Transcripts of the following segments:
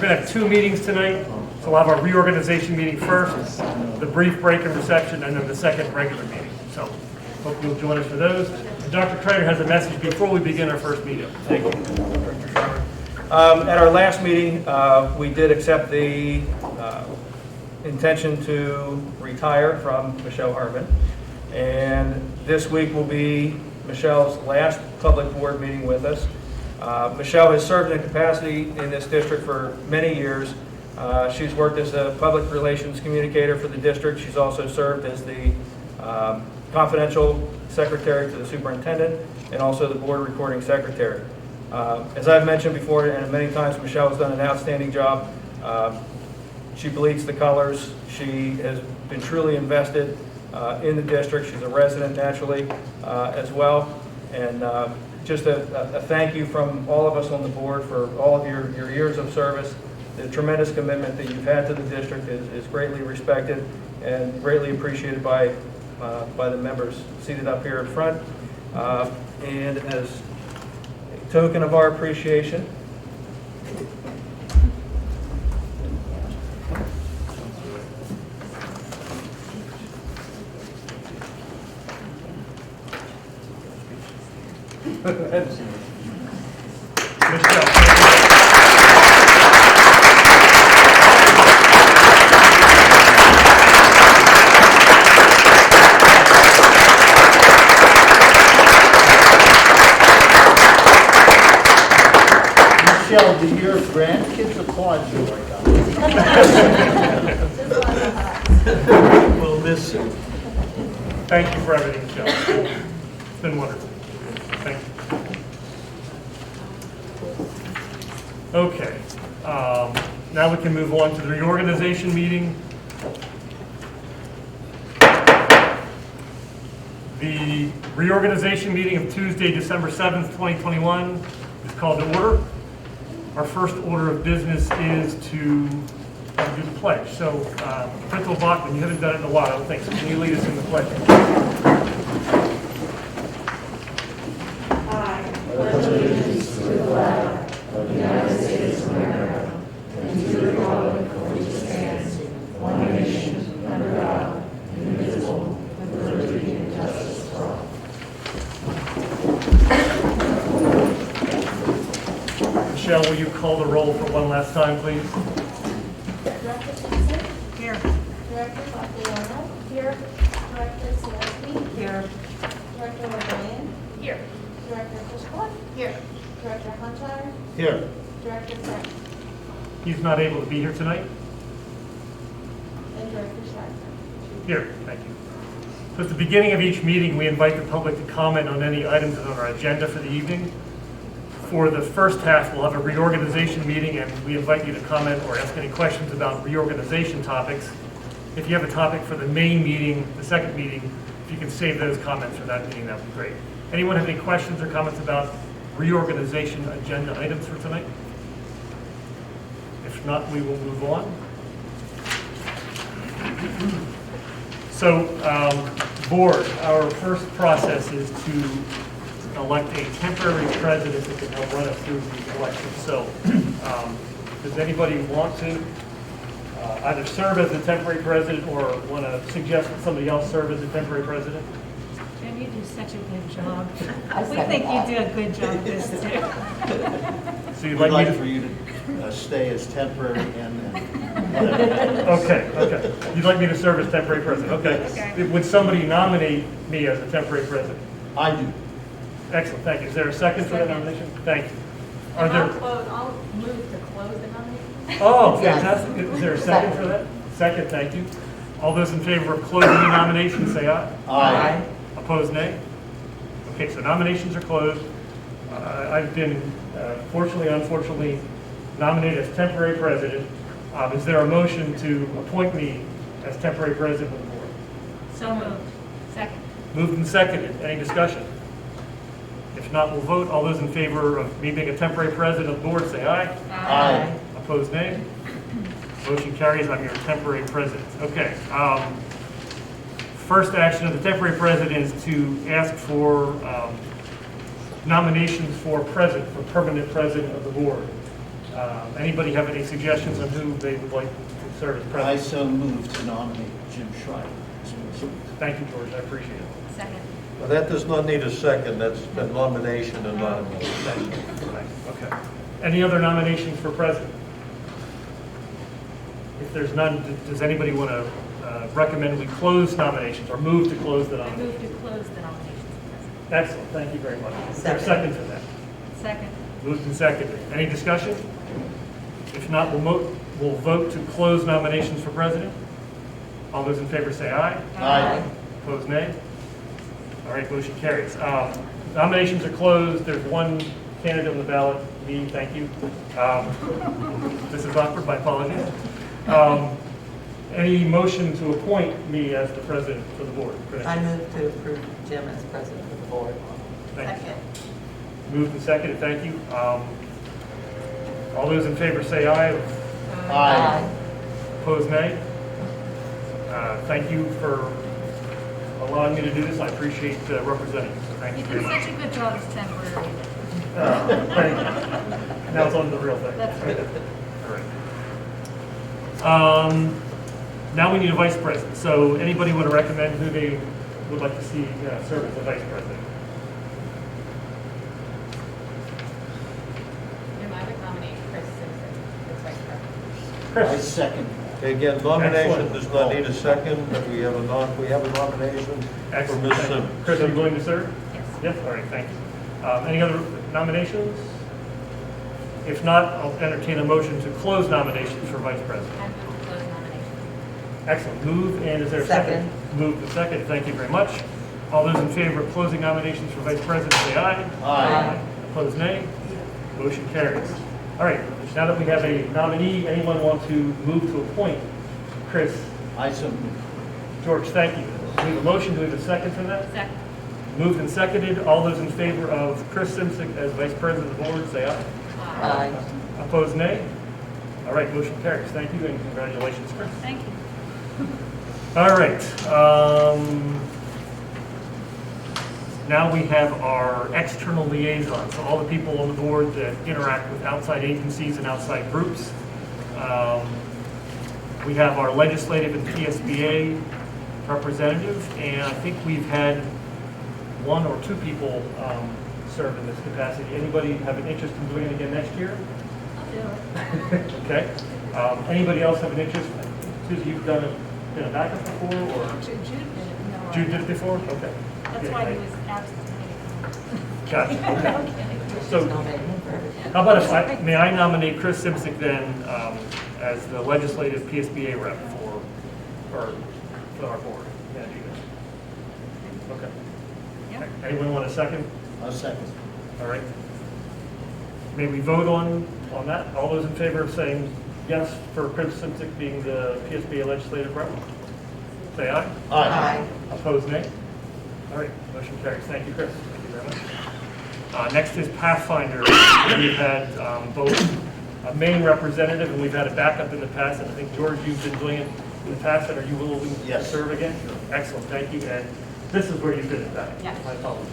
going to have two meetings tonight. So we'll have our reorganization meeting first, the brief break and reception, and then the second regular meeting. So hope you'll join us for those. And Dr. Trader has a message before we begin our first meeting. Thank you. At our last meeting, we did accept the intention to retire from Michelle Harmon. And this week will be Michelle's last public board meeting with us. Michelle has served in capacity in this district for many years. She's worked as a public relations communicator for the district. She's also served as the confidential secretary to the superintendent and also the board recording secretary. As I've mentioned before and many times, Michelle has done an outstanding job. She bleeds the colors. She has been truly invested in the district. She's a resident naturally as well. And just a thank you from all of us on the board for all of your years of service. The tremendous commitment that you've had to the district is greatly respected and greatly appreciated by the members seated up here in front. And as a token of our appreciation, Michelle, do your grandkids applaud you right now? We'll miss you. Thank you for everything, Michelle. It's been wonderful. Thank you. Okay. Now we can move on to the reorganization meeting. The reorganization meeting of Tuesday, December 7th, 2021 is called to order. Our first order of business is to do the pledge. So, Principal Bachman, you haven't done it in a while, I don't think, so can you lead us in the pledge? I pledge allegiance to the flag of the United States of America and to the republic for which it stands, one nation, under God, indivisible, with liberty and justice for all. Michelle, will you call the roll for one last time, please? Director Simpson? Here. Director Fabiano? Here. Director Selesky? Here. Director O'Brien? Here. Director Fishbach? Here. Director Hunter? Here. Director Frank? He's not able to be here tonight. And Director Schreiber? Here, thank you. So at the beginning of each meeting, we invite the public to comment on any items on our agenda for the evening. For the first half, we'll have a reorganization meeting, and we invite you to comment or ask any questions about reorganization topics. If you have a topic for the main meeting, the second meeting, if you can save those comments for that meeting, that would be great. Anyone have any questions or comments about reorganization agenda items for tonight? If not, we will move on. So, board, our first process is to elect a temporary president that can help run us through the election. So, does anybody want to either serve as a temporary president or want to suggest that somebody else serve as a temporary president? Jim, you do such a good job. We think you do a good job of this too. So you'd We'd like me like to? for you to stay as temporary and Okay. You'd like me to serve as temporary president? Okay. Okay. Would somebody nominate me as a temporary president? I do. Excellent, thank you. Is there a second for that nomination? Thank you. Are there? I'll move to close the nomination. Oh, fantastic. Is there a second for that? Second, thank you. All those in favor of closing the nomination, say aye. Aye. Opposed, nay? Okay, so nominations are closed. I've been fortunately, unfortunately, nominated as temporary president. Is there a motion to appoint me as temporary president of the board? So moved. Second. Moved and seconded. Any discussion? If not, we'll vote. All those in favor of me being a temporary president of the board, say aye. Aye. Opposed, nay? Motion carries. I'm your temporary president. Okay. First action of the temporary president is to ask for nominations for permanent president of the board. Anybody have any suggestions on who they would like to serve as I president? so move to nominate Jim Schreiber. Thank you, George, I appreciate it. Second. Well, that does not need a second, that's a nomination and not a motion. Okay. Any other nominations for president? If there's none, does anybody want to recommend we close nominations or move to close the I nominations? move to close the nominations for president. Excellent, thank you very much. Is there a second for that? Second. Moved and seconded. Any discussion? If not, we'll vote to close nominations for president. All those in favor say aye. Aye. Opposed, nay? All right, motion carries. Nominations are closed. There's one candidate on the ballot, me, thank you. This is awkward, my apologies. Any motion to appoint me as the president for the board? I move to approve Jim as president of the board. Thank you. Second. Moved and seconded, thank you. All those in favor say aye. Aye. Opposed, nay? Thank you for allowing me to do this. I appreciate representing you, so thank You you did very much. such a good job as temporary. Thank you. Now it's on to the real thing. That's right. All right. Now we need a vice president. So anybody want to recommend who they would like to see serve as the vice president? I would nominate Chris Simpson as vice president. I Chris? second. Okay, again, nomination Excellent. does not need a second, but we have a nomination for Excellent. Ms. Thank you. Simmons. Chris, are you willing to serve? Yes. Yes, all right, thank you. Any other nominations? If not, I'll entertain a motion to close nominations for vice president. I move to close nominations. Excellent. Move, and is there a second? Move the second, thank you very much. All those in favor of closing nominations for vice president, say aye. Aye. Opposed, nay. Motion carries. All right, now that we have a nominee, anyone want to move to appoint Chris? I so move. George, thank you. Do we have a motion? Do we have a second for that? Second. Moved and seconded. All those in favor of Chris Simpson as vice president of the board, say aye. Aye. Opposed, nay. All right, motion carries. Thank you and congratulations, Chris. Thank you. All right. Now we have our external liaisons, so all the people on the board that interact with outside agencies and outside groups. We have our legislative and PSBA representative, and I think we've had one or two people serve in this capacity. Anybody have an interest in doing it again next year? I'll do it. Okay. Anybody else have an interest? Susie, you've been a backup before, or Jude did it. No, Jude did it before? Okay. That's Yeah, why he was absent tonight. Gotcha, okay. I'm kidding. So, Nominate him for everything. how about may I nominate Chris Simsick then as the legislative PSBA rep for our board? Yeah, do that. Okay. Yep. Anyone want a second? I'll second. All right. May we vote on that? All those in favor of saying yes for Chris Simsick being the PSBA legislative rep? Say aye. Aye. Opposed, nay? All right, motion carries. Thank you, Chris. Thank you very much. Next is Pathfinder. We've had both a main representative and we've had a backup in the past. And I think, George, you've been doing it in the past, and are you willing to Yes. serve again? Excellent, thank you. And this is where you fit it back. Yes. My apologies.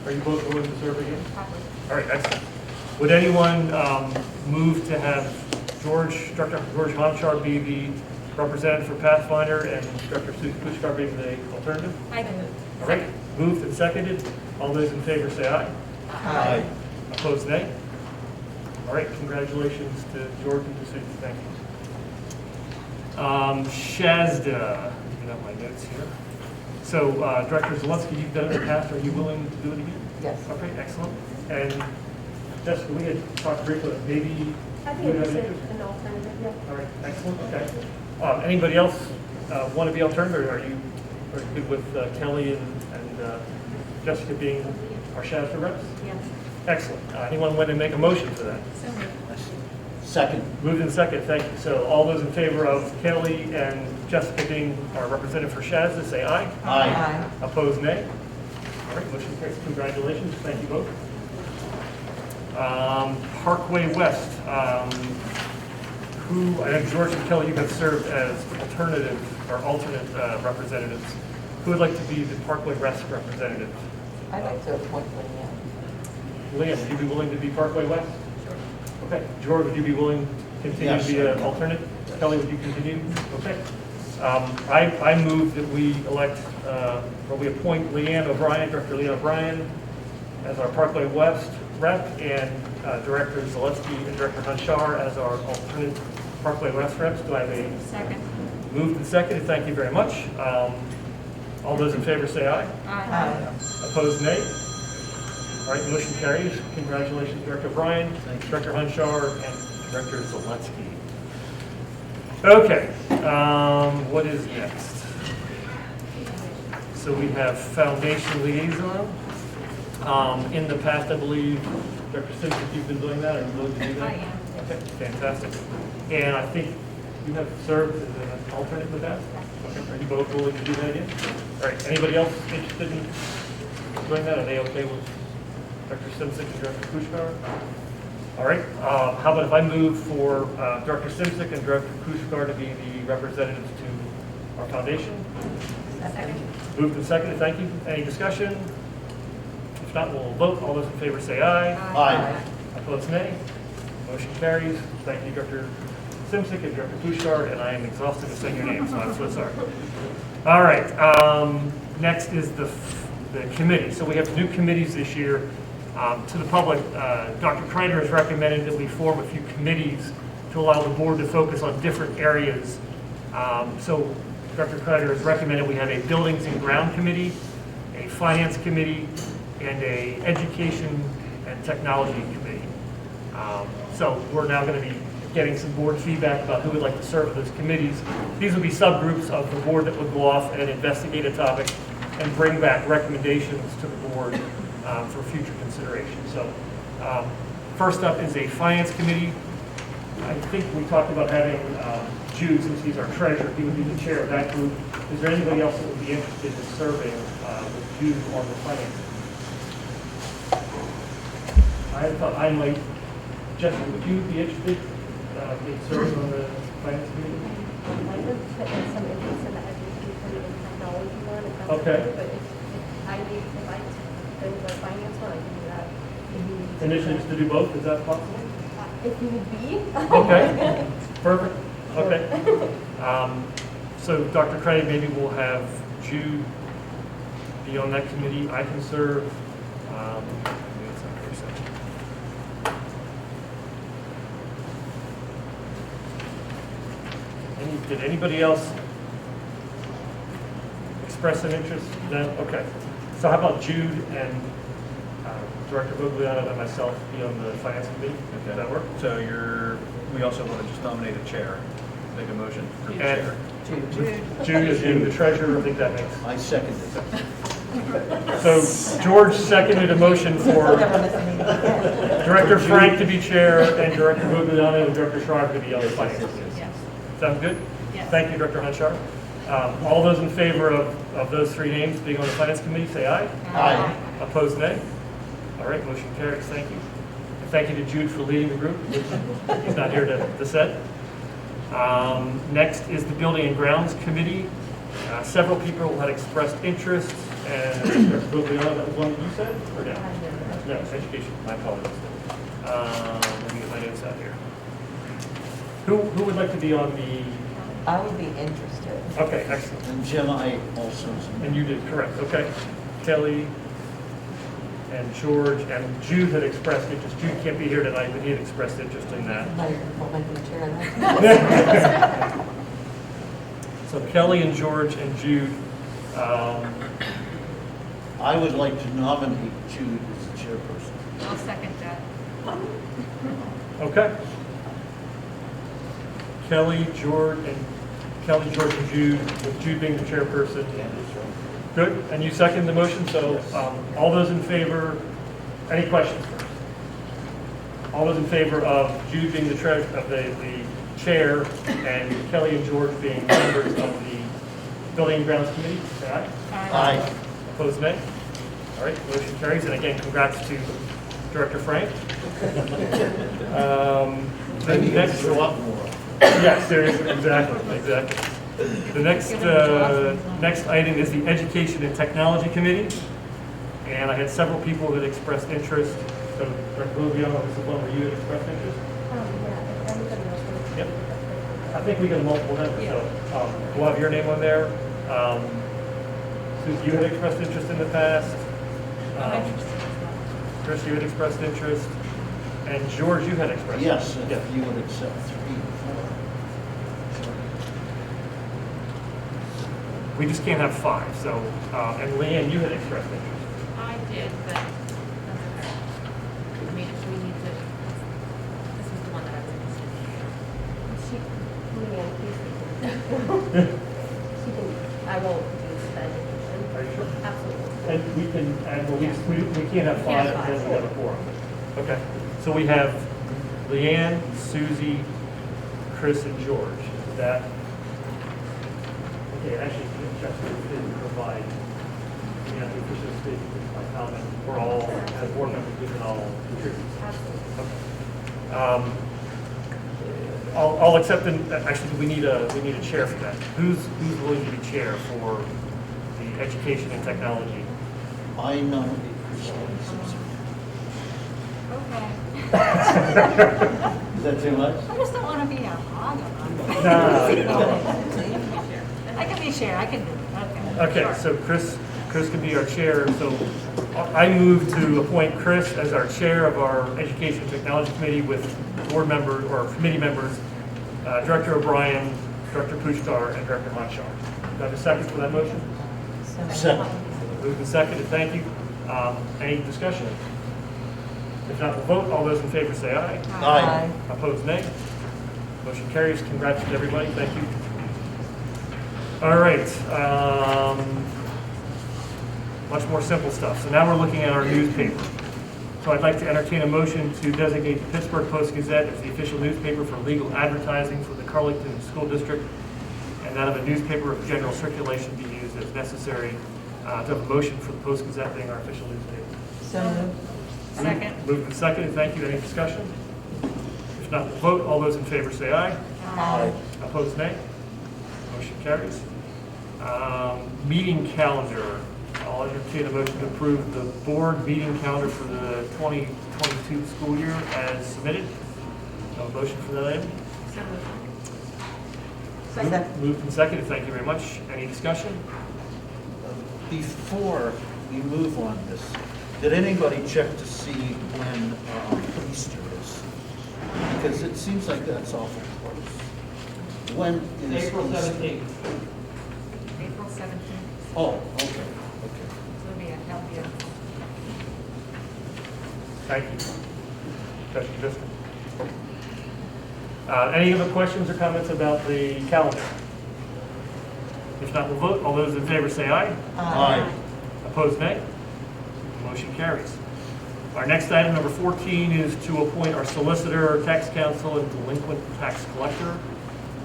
Are you both willing to serve again? Probably. All right, excellent. Would anyone move to have Dr. George Honchar be the representative for Pathfinder and Dr. Susan Pushkar being the alternative? I do. All right, moved and seconded. All those in favor say aye. Aye. Opposed, nay? All right, congratulations to George and to Susan, thank you. Shazda, looking at my notes here. So Director Zelensky, you've done it in the past, are you willing to do it again? Yes. Okay, excellent. And Jessica, we had talked briefly, maybe. I you think have it's interest? an alternative, yeah. All right, excellent, okay. Anybody else want to be alternative, or are you good with Kelly and Jessica being our Shasta reps? Yes. Excellent. Anyone want to make a motion for that? So moved. Second. Moved and second, thank you. So all those in favor of Kelly and Jessica being our representative for Shasta, say aye. Aye. Opposed, nay? All right, motion carries. Congratulations, thank you both. Parkway West, who, I know George and Kelly, you have served as alternative or alternate representatives. Who would like to be the Parkway West representative? I'd like to appoint Leanne. Liam, would you be willing to be Parkway West? Sure. Okay, George, would you be willing to continue to be Yes. an alternate? Kelly, would you continue? Okay. I move that we elect, or we appoint Leanne O'Brien, Director Leanne O'Brien, as our Parkway West rep, and Director Zalewski and Director Hanshar as our alternate Parkway West reps. Do I have a Second. moved and seconded? Thank you very much. All those in favor say aye. Aye. Opposed, nay. All right, motion carries. Congratulations, Director O'Brien, Director Hanshar, and Director Zalewski. Okay, what is next? So we have Foundation Liaison. In the past, I believe, Dr. Simpson, you've been doing that, or you willing to do that? I am. Okay, fantastic. And I think you have served as an alternate with that? Okay, are you both willing to do that again? All right, anybody else interested in doing that? Are they okay with Dr. Simpson and Director Kushkar? All right, how about if I move for Dr. Simsek and Director Kushkar to be the representatives to our foundation? Second. Moved and seconded, thank you. Any discussion? If not, we'll vote. All those in favor say aye. Aye. Opposed, nay. Motion carries. Thank you, Dr. Simsek and Director Kushkar, and I am exhausted of saying your name, so I'm so sorry. All right, next is the committee. So we have new committees this year. To the public, Dr. Kreiner has recommended that we form a few committees to allow the board to focus on different areas. So Dr. Kreiner has recommended we have a buildings and ground committee, a finance committee, and a education and technology committee. So we're now going to be getting some board feedback about who would like to serve in those committees. These will be subgroups of the board that would go off and investigate a topic and bring back recommendations to the board for future consideration. So first up is a finance committee. I think we talked about having Jude, since he's our treasurer, he would be the chair of that group. Is there anybody else that would be interested in serving with Jude on the finance committee? I thought I might, Jessica, would you be interested in serving on the finance committee? I would put in some interest in the education and technology one, if that's Okay. okay. But if I need, if I go to the finance one, I can do that. If you need to- Initiatives to do both, is that possible? If you would be. Okay, perfect, okay. So Dr. Craig, maybe we'll have Jude be on that committee. I can serve. Give me a second for a second. Did anybody else express an interest? No? Okay. So how about Jude and Director Bugliano and myself be on the finance committee? Does that work? So we also want to just nominate a chair, make a motion for the And chair. Jude is being the treasurer, I think that makes. I second it. So George seconded a motion for Director Frank to be chair and Director Bugliano and Director Schreiber to be on the finance committee. Yes. Sound good? Yes. Thank you, Director Hanshar. All those in favor of those three names being on the finance committee, say aye. Aye. Opposed, nay. All right, motion carries. Thank you. And thank you to Jude for leading the group. He's not here to set. Next is the Building and Grounds Committee. Several people had expressed interest, and Director Bugliano, that was one that you said, or no? No, it's education. My apologies. Let me get my notes out here. Who would like to be on the? I would be interested. Okay, excellent. And Jim, I also. And you did, correct, okay. Kelly and George and Jude had expressed interest. Jude can't be here tonight, but he had expressed interest in that. Won't make me chair. So Kelly and George and Jude, I would like to nominate Jude as the chairperson. I'll second that. okay. Kelly, George, and Jude, with Jude being the chairperson. Good, and you second the motion, so all those in favor, any questions first? All those in favor of Jude being the chair and Kelly and George being members of the Building and Grounds Committee, say aye. Aye. Opposed, nay? All right, motion carries, and again, congrats to Director Frank. The Maybe you can next, show up more. yeah, seriously, exactly. The next item is the Education and Technology Committee, and I had several people that expressed interest. So, Dr. Bugliano, this is one where you had expressed interest. Yep. I think we got multiple members, so we'll have your name on there. Susie, you had expressed interest in the past. I'm interested as well. Chris, you had expressed interest. And George, you had expressed Yes, interest. if you would accept 3 and 4. We just can't have 5, so, and Leanne, you had expressed interest. I did, but that's okay. I mean, if we need to, this was the one that I was interested in. I won't do that. Are you sure? Absolutely. And we can, and we can't have 5, Can't have and then we five. have a quorum. Okay, so we have Leanne, Susie, Chris, and George. Is that? Okay, actually, Justin didn't provide, the official statement, my comment, we're all, as board members, we can all contribute. Absolutely. Okay. I'll accept, actually, we need a chair for that. Who's willing to be chair for the education and technology? I nominate Christine Simpson. Okay. Is that too much? I just don't want to be a hog on No. I can be chair, I can do it, okay. Okay, sure. so Chris can be our chair. So I move to appoint Chris as our chair of our Education and Technology Committee with board members or committee members, Director O'Brien, Director Pushkar, and Director Honchar. Do I have a second for that motion? Second. Moved and seconded, thank you. Any discussion? If not, we'll vote. All those in favor say aye. Aye. Opposed, nay. Motion carries. Congrats to everybody. Thank you. All right. Much more simple stuff. So now we're looking at our newspaper. So I'd like to entertain a motion to designate the Pittsburgh Post-Gazette as the official newspaper for legal advertising for the Carlington School District, and that of a newspaper of general circulation be used as necessary. To have a motion for the Post-Gazette being our official newspaper. So moved. Second. Moved and seconded. Thank you. Any discussion? If not, we'll vote. All those in favor say aye. Aye. Opposed, nay. Motion carries. Meeting calendar. I'll entertain a motion to approve the board meeting calendar for the 2022 school year as submitted. No motion for that item? So moved. Second. Moved and seconded. Thank you very much. Any discussion? Before we move on this, did anybody check to see when Easter is? Because it seems like that's awful close. When is April Easter? 17th. April 17th, Oh, okay, okay. so it'll be a healthier. Thank you. Trustee Vista. Any other questions or comments about the calendar? If not, we'll vote. All those in favor say aye. Aye. Opposed, nay. Motion carries. Our next item, number 14, is to appoint our solicitor, tax counsel, and delinquent tax collector.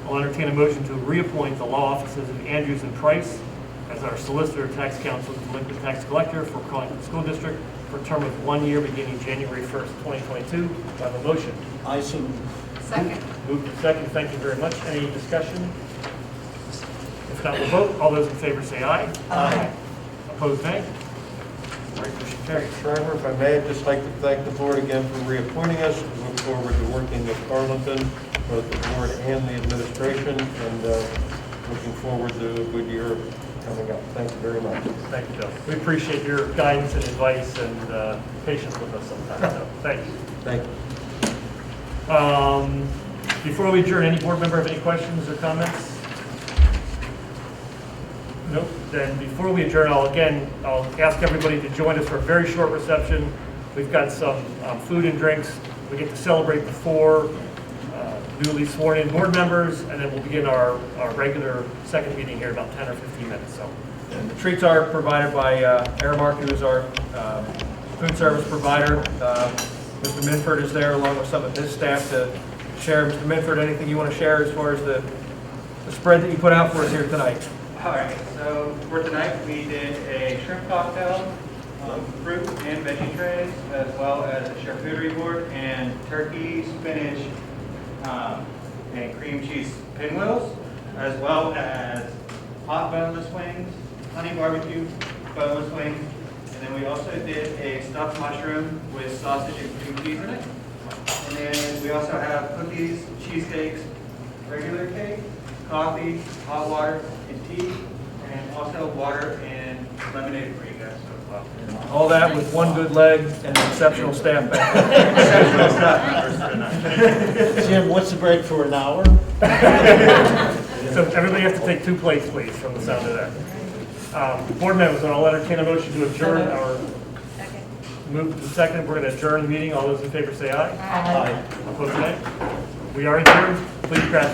I'll entertain a motion to reappoint the law offices of Andrews and Price as our solicitor, tax counsel, and delinquent tax collector for Carlington School District for a term of 1 year beginning January 1st, 2022. Do I have a motion? I so move. Second. Moved and seconded. Thank you very much. Any discussion? If not, we'll vote. All those in favor say aye. Aye. Opposed, nay. All right, motion carries. Schreiber, if I may, I'd just like to thank the board again for reappointing us. We look forward to working with Carlington, both the board and the administration, and looking forward to a good year coming up. Thank you very much. Thank you, Bill. We appreciate your guidance and advice and patience with us sometimes, so thank you. Thank you. Before we adjourn, any board member have any questions or comments? Nope. Then before we adjourn, I'll ask everybody to join us for a very short reception. We've got some food and drinks. We get to celebrate the 4 newly sworn in board members, and then we'll begin our regular second meeting here in about 10 or 15 minutes. So. And the treats are provided by Aramark, who is our food service provider. Mr. Minford is there along with some of his staff to share. Mr. Minford, anything you want to share as far as the spread that you put out for us here tonight? All right, so for tonight, we did a shrimp cocktail, fruit and veggie trays, as well as a charcuterie board, and turkey, spinach, and cream cheese pinwheels, as well as hot boneless wings, honey barbecue boneless wings, and then we also did a stuffed mushroom with sausage and cream cheese in it. And then we also have cookies, cheesecakes, regular cake, coffee, hot water, and tea, and also water and lemonade for you guys as well. All that with one good leg and exceptional staff back there. Exceptional staff members tonight. Jim, what's the break for an hour? So everybody has to take 2 plates, please, from the sound of that. Board members, I'll entertain a motion to adjourn our, Second. move to second, we're going to adjourn the meeting. All those in favor say aye. Aye. Opposed, nay. We are adjourned. Please pass.